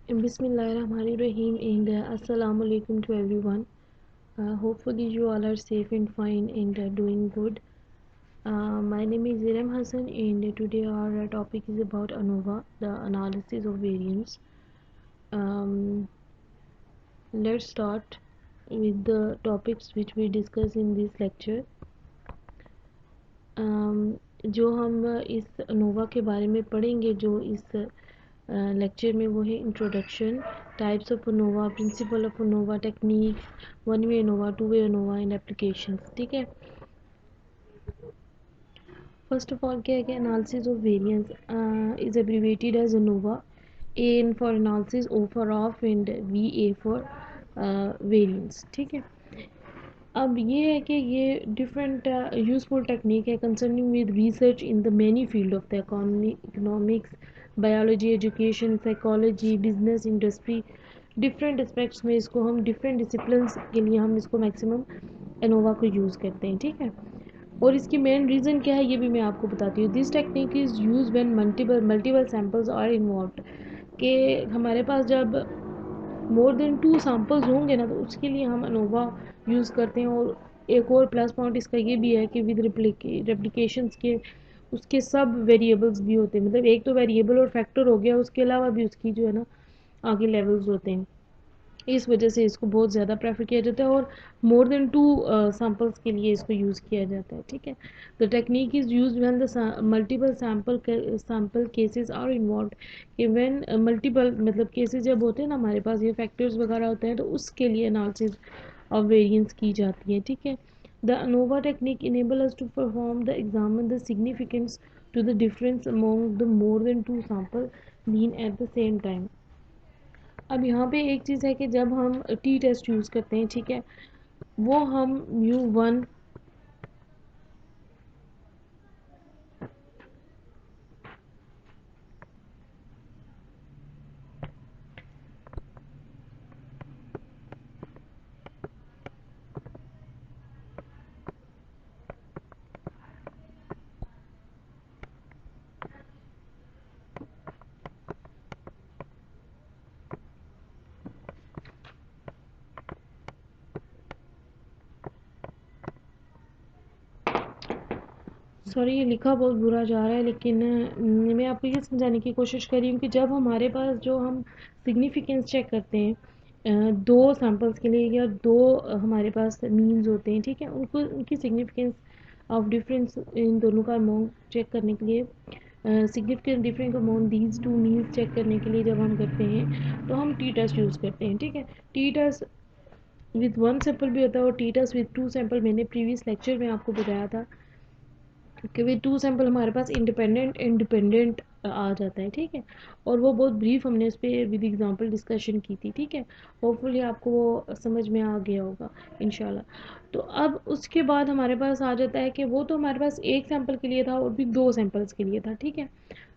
Bismillahirrahmanirrahim and Assalamu alaikum to everyone. Hopefully you all are safe and fine and doing good. My name is Irem Hassan and today our topic is about ANOVA, the analysis of variance. Um, let's start with the topics which we discuss in this lecture. जो हम इस ANOVA के बारे में पढ़ेंगे जो इस lecture में वो है introduction, types of ANOVA, principle of ANOVा, टेक्निक्स, वन वे ANOVा, टू वे ANOVा एंड एप्लीकेशंस। ठीक है, फर्स्ट ऑफ ऑल क्या है कि analysis of variance is abbreviated as ANOVA, A for analysis, O for of and VA for variance. ठीक है, अब ये है कि ये डिफरेंट यूजफुल टेक्निक है concerning with research in the many field of the economy, economics, biology, education, psychology, business, industry, different aspects में इसको हम डिफरेंट डिसिप्लिन्स के लिए हम इसको मैक्सिमम एनोवा को यूज़ करते हैं। ठीक है, और इसकी मेन रीज़न क्या है ये भी मैं आपको बताती हूँ। This technique is use when multiple samples are involved, कि हमारे पास जब मोर देन 2 सैम्पल्स होंगे ना तो उसके लिए हम अनोवा यूज़ करते हैं। और एक और प्लस पॉइंट इसका ये भी है कि विद रेप्लिकेशंस के उसके सब वेरिएबल्स भी होते हैं, मतलब एक तो वेरिएबल और फैक्टर हो गया, उसके अलावा भी उसकी जो है ना आगे लेवल्स होते हैं। इस वजह से इसको बहुत ज़्यादा प्रेफर किया जाता है और मोर देन 2 सैम्पल्स के लिए इसको यूज़ किया जाता है। ठीक है, the technique is use when the multiple sample cases are involve, कि व्हेन मल्टीपल मतलब केसेस जब होते हैं ना हमारे पास, ये फैक्टर्स वगैरह होते हैं, तो उसके लिए एनालिसिस ऑफ वेरिएंस की जाती है। ठीक है, the ANOVA technique enable us to perform the examine the significance to the difference among the more than 2 sample mean at the same time. अब यहाँ पे एक चीज़ है कि जब हम टी टेस्ट यूज़ करते हैं, ठीक है, वो हम म्यू 1 सॉरी ये लिखा बहुत बुरा जा रहा है, लेकिन मैं आपको ये समझाने की कोशिश कर रही हूँ कि जब हमारे पास जो हम सिग्निफिकेंस चेक करते हैं 2 सैम्पल्स के लिए या 2 हमारे पास मीन्स होते हैं, ठीक है, उनको उनकी सिग्निफिकेंस ऑफ डिफरेंस इन दोनों का अमाउंट चेक करने के लिए, significant difference amount these 2 means check करने के लिए जब हम करते हैं तो हम टी टेस्ट यूज़ करते हैं। ठीक है, टी टेस्ट विद 1 सैंपल भी होता है और टी टेस्ट विद 2 सैंपल, मैंने प्रीवियस लेक्चर में आपको बताया था कि वे 2 सैंपल हमारे पास इंडिपेंडेंट आ जाता है। ठीक है, और वो बहुत ब्रीफ हमने उस पर विद एग्जांपल डिस्कशन की थी। ठीक है, होपफुली आपको वो समझ में आ गया होगा इंशाल्लाह। तो अब उसके बाद हमारे पास आ जाता है कि वो तो हमारे पास एक सैंपल के लिए था और भी 2 सैंपल्स के लिए था। ठीक है,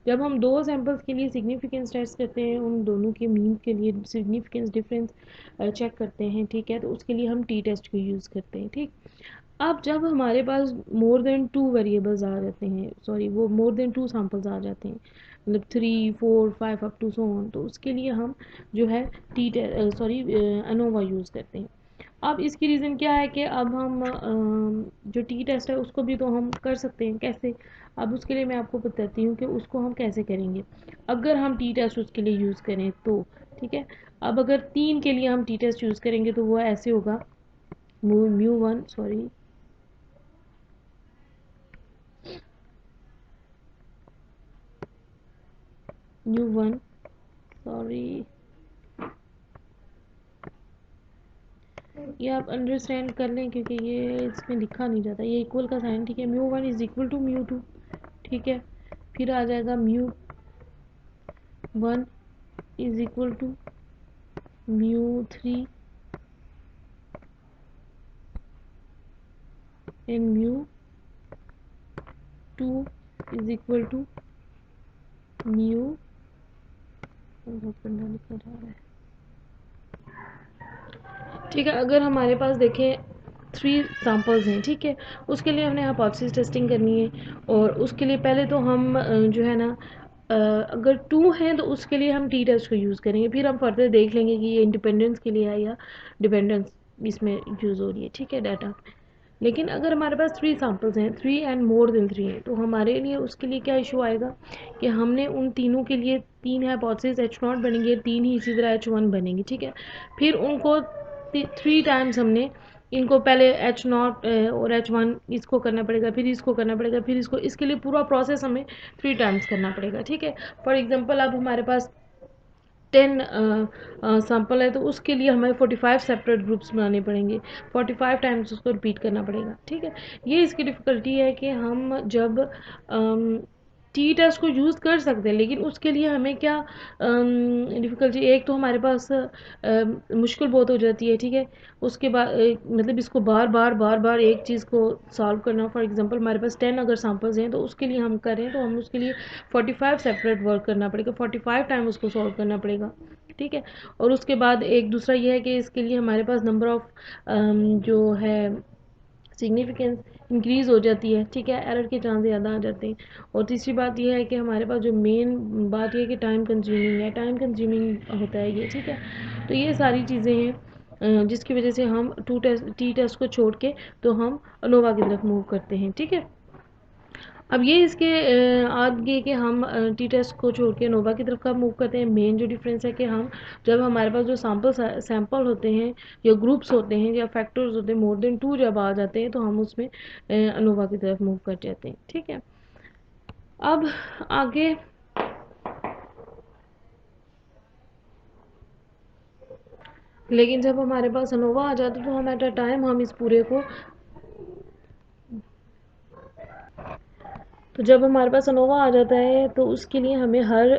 जब हम 2 सैंपल्स के लिए सिग्निफिकेंस टेस्ट करते हैं, उन दोनों के मीन के लिए सिग्निफिकेंस डिफरेंस चेक करते हैं, ठीक है, तो उसके लिए हम टी टेस्ट को यूज़ करते हैं। ठीक, अब जब हमारे पास मोर देन 2 वेरिएबल्स आ जाते हैं, सॉरी वो मोर देन 2 सैंपल्स आ जाते हैं, मतलब 3 4 5 अप टू सो ऑन, तो उसके लिए हम जो है टी सॉरी अनोवा यूज़ करते हैं। अब इसकी रीज़न क्या है कि अब हम जो टी टेस्ट है उसको भी तो हम कर सकते हैं, कैसे? अब उसके लिए मैं आपको बताती हूँ कि उसको हम कैसे करेंगे अगर हम टी टेस्ट उसके लिए यूज़ करें तो। ठीक है, अब अगर 3 के लिए हम टी टेस्ट यूज़ करेंगे तो वो ऐसे होगा, म्यू 1 सॉरी म्यू 1 सॉरी, ये आप अंडरस्टैंड कर लें क्योंकि ये इसमें लिखा नहीं जाता, ये इक्वल का साइन। ठीक है, mu 1 is equal to mu 2। ठीक है, फिर आ जाएगा mu 1 is equal to mu 3 and mu 2 is equal to mu, लिखा जा रहा है। ठीक है, अगर हमारे पास देखें 3 सैम्पल्स हैं, ठीक है, उसके लिए हमने हाइपोथेसिस टेस्टिंग करनी है और उसके लिए पहले तो हम जो है ना अगर 2 हैं तो उसके लिए हम टी टेस्ट को यूज़ करेंगे, फिर हम फर्दर देख लेंगे कि ये इंडिपेंडेंस के लिए है या डिपेंडेंस इसमें यूज़ हो रही है, ठीक है, डाटा। लेकिन अगर हमारे पास 3 सैम्पल्स हैं, 3 एंड मोर देन 3 हैं, तो हमारे लिए उसके लिए क्या इशू आएगा कि हमने उन तीनों के लिए 3 हाइपोथेसिस H0 बनेंगे, 3 ही इसी तरह H1 बनेंगे, ठीक है। फिर उनको 3 टाइम्स हमने इनको पहले H0 और H1 इसको करना पड़ेगा, फिर इसको करना पड़ेगा, फिर इसको, इसके लिए पूरा प्रोसेस हमें 3 टाइम्स करना पड़ेगा, ठीक है। फॉर एग्जांपल अब हमारे पास 10 सैंपल है तो उसके लिए हमें 45 सेपरेट ग्रुप्स बनाने पड़ेंगे, 45 टाइम्स उसको रिपीट करना पड़ेगा, ठीक है। ये इसकी डिफ़िकल्टी है कि हम जब टी टेस्ट को यूज़ कर सकते हैं, लेकिन उसके लिए हमें क्या डिफ़िकल्टी, एक तो हमारे पास मुश्किल बहुत हो जाती है, ठीक है। उसके बाद मतलब इसको बार बार बार बार एक चीज़ को सॉल्व करना, फॉर एग्जांपल हमारे पास 10 अगर सैम्पल्स हैं तो उसके लिए हम करें तो हम उसके लिए 45 सेपरेट वर्क करना पड़ेगा, 45 टाइम उसको सॉल्व करना पड़ेगा, ठीक है। और उसके बाद एक दूसरा ये है कि इसके लिए हमारे पास नंबर ऑफ़ जो है सिग्निफिकेंस इंक्रीज़ हो जाती है, ठीक है, एरर के चांस ज़्यादा आ जाते हैं। और तीसरी बात ये है कि हमारे पास जो मेन बात ये है कि टाइम कंज्यूमिंग है, टाइम कंज्यूमिंग होता है ये, ठीक है। तो ये सारी चीज़ें हैं जिसकी वजह से हम टी टेस्ट को छोड़ के तो हम अनोवा की तरफ मूव करते हैं, ठीक है। अब ये इसके आगे कि हम टी टेस्ट को छोड़ के नोवा की तरफ कब मूव करते हैं, मेन जो डिफरेंस है कि हम जब हमारे पास जो सैंपल होते हैं या ग्रुप्स होते हैं या फैक्टर्स होते हैं मोर देन 2 जब आ जाते हैं तो हम उसमें अनोवा की तरफ मूव कर जाते हैं, ठीक है। अब आगे लेकिन जब हमारे पास अनोवा आ जाता है तो हम एट अ टाइम हम इस पूरे को, तो जब हमारे पास अनोवा आ जाता है तो उसके लिए हमें हर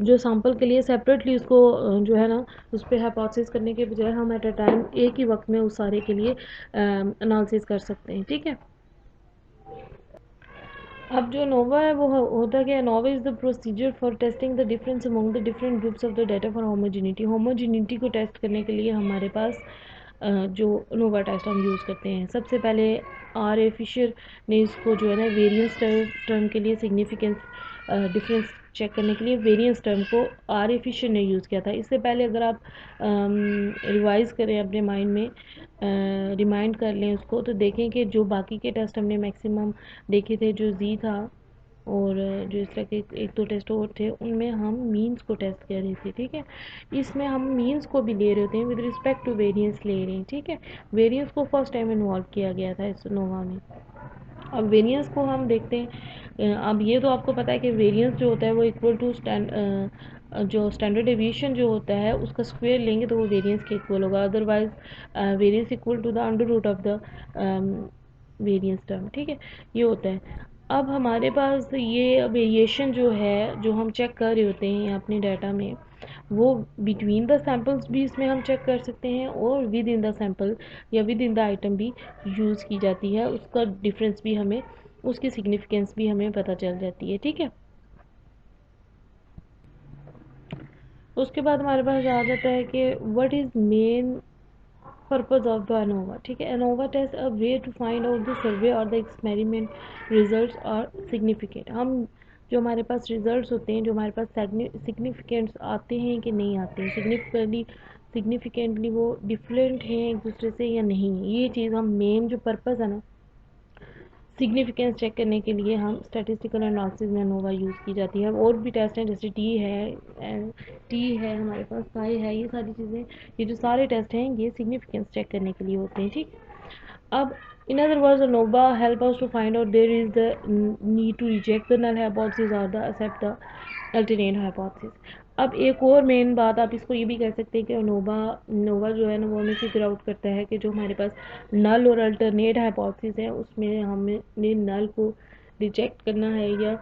जो सैंपल के लिए सेपरेटली उसको जो है ना उस पर हाइपोथेसिस करने के बजाय हम एट अ टाइम एक ही वक्त में उस सारे के लिए एनालिसिस कर सकते हैं, ठीक है। अब जो नोवा है वो होता क्या है, ANOVA is the procedure for testing the difference among the different groups of the data for homogeneity. Homogeneity को टेस्ट करने के लिए हमारे पास जो नोवा टेस्ट हम यूज़ करते हैं, सबसे पहले आर ए फिशर ने इसको जो है ना वेरिएंस टर्म के लिए सिग्निफिकेंस डिफरेंस चेक करने के लिए वेरिएंस टर्म को आर ए फिशर ने यूज़ किया था। इससे पहले अगर आप रिवाइज़ करें अपने माइंड में, रिमाइंड कर लें उसको, तो देखें कि जो बाकी के टेस्ट हमने मैक्सिमम देखे थे, जो जी था और जो इस तरह के एक दो टेस्ट और थे, उनमें हम मीन्स को टेस्ट कर रहे थे, ठीक है। इसमें हम मीन्स को भी ले रहे होते हैं विद रिस्पेक्ट टू वेरिएंस ले रहे हैं, ठीक है। वेरिएंस को फर्स्ट टाइम इन्वॉल्व किया गया था इस नोवा में। अब वेरिएंस को हम देखते हैं, अब ये तो आपको पता है कि वेरिएंस जो होता है वो इक्वल टू जो स्टैंडर्ड डेविएशन जो होता है उसका स्क्वायर लेंगे तो वो वेरिएंस के इक्वल होगा, otherwise variance equal to the under root of the variance term, ठीक है, ये होता है। अब हमारे पास ये वेरिएशन जो है जो हम चेक कर रहे होते हैं अपने डाटा में, वो बिटवीन द सैम्पल्स भी इसमें हम चेक कर सकते हैं और विद इन द सैम्पल या विद इन द आइटम भी यूज़ की जाती है, उसका डिफरेंस भी हमें, उसकी सिग्निफिकेंस भी हमें पता चल जाती है, ठीक है। उसके बाद हमारे पास आ जाता है कि what is main purpose of the ANOVA, ठीक है। ANOVA test a way to find out the survey और द एक्सपेरिमेंट रिजल्ट्स और सिग्निफिकेंट। हम जो हमारे पास रिजल्ट्स होते हैं, जो हमारे पास सिग्निफिकेंट्स आते हैं कि नहीं आते हैं, सिग्निफिकेंटली वो डिफरेंट हैं एक दूसरे से या नहीं, ये चीज़ हम मेन जो पर्पज़ है ना सिग्निफिकेंस चेक करने के लिए हम स्टैटिस्टिकल एनालिसिस में अनोवा यूज़ की जाती है। और भी टेस्ट हैं जैसे टी है हमारे पास, साई है, ये सारी चीज़ें, ये जो सारे टेस्ट हैं ये सिग्निफिकेंस चेक करने के लिए होते हैं, ठीक। अब in other words ANOVA help us to find out there is the need to reject the null hypothesis or the accept the alternate hypothesis। अब एक और मेन बात आप इसको ये भी कह सकते हैं कि नोवा जो है ना वो हमें फिगर आउट करता है कि जो हमारे पास नल और अल्टरनेट हाइपोथेसिस है उसमें हमने नल को रिजेक्ट करना है या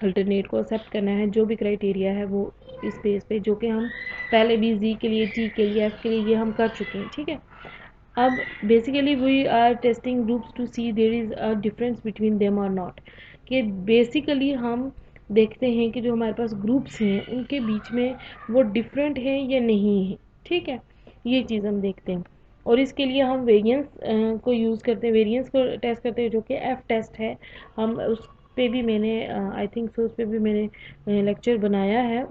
अल्टरनेट को एक्सेप्ट करना है, जो भी क्राइटेरिया है वो इस बेस पे, जो कि हम पहले भी जी के लिए, टी के लिए, एफ के लिए ये हम कर चुके हैं, ठीक है। अब basically we are testing groups to see there is a difference between them और नॉट, कि बेसिकली हम देखते हैं कि जो हमारे पास ग्रुप्स हैं उनके बीच में वो डिफरेंट हैं या नहीं है, ठीक है, ये चीज़ हम देखते हैं। और इसके लिए हम वेरिएंस को यूज़ करते हैं, वेरिएंस को टेस्ट करते हैं जो कि एफ टेस्ट है। हम पे भी मैंने आई थिंक सो उस पे भी मैंने लेक्चर बनाया है।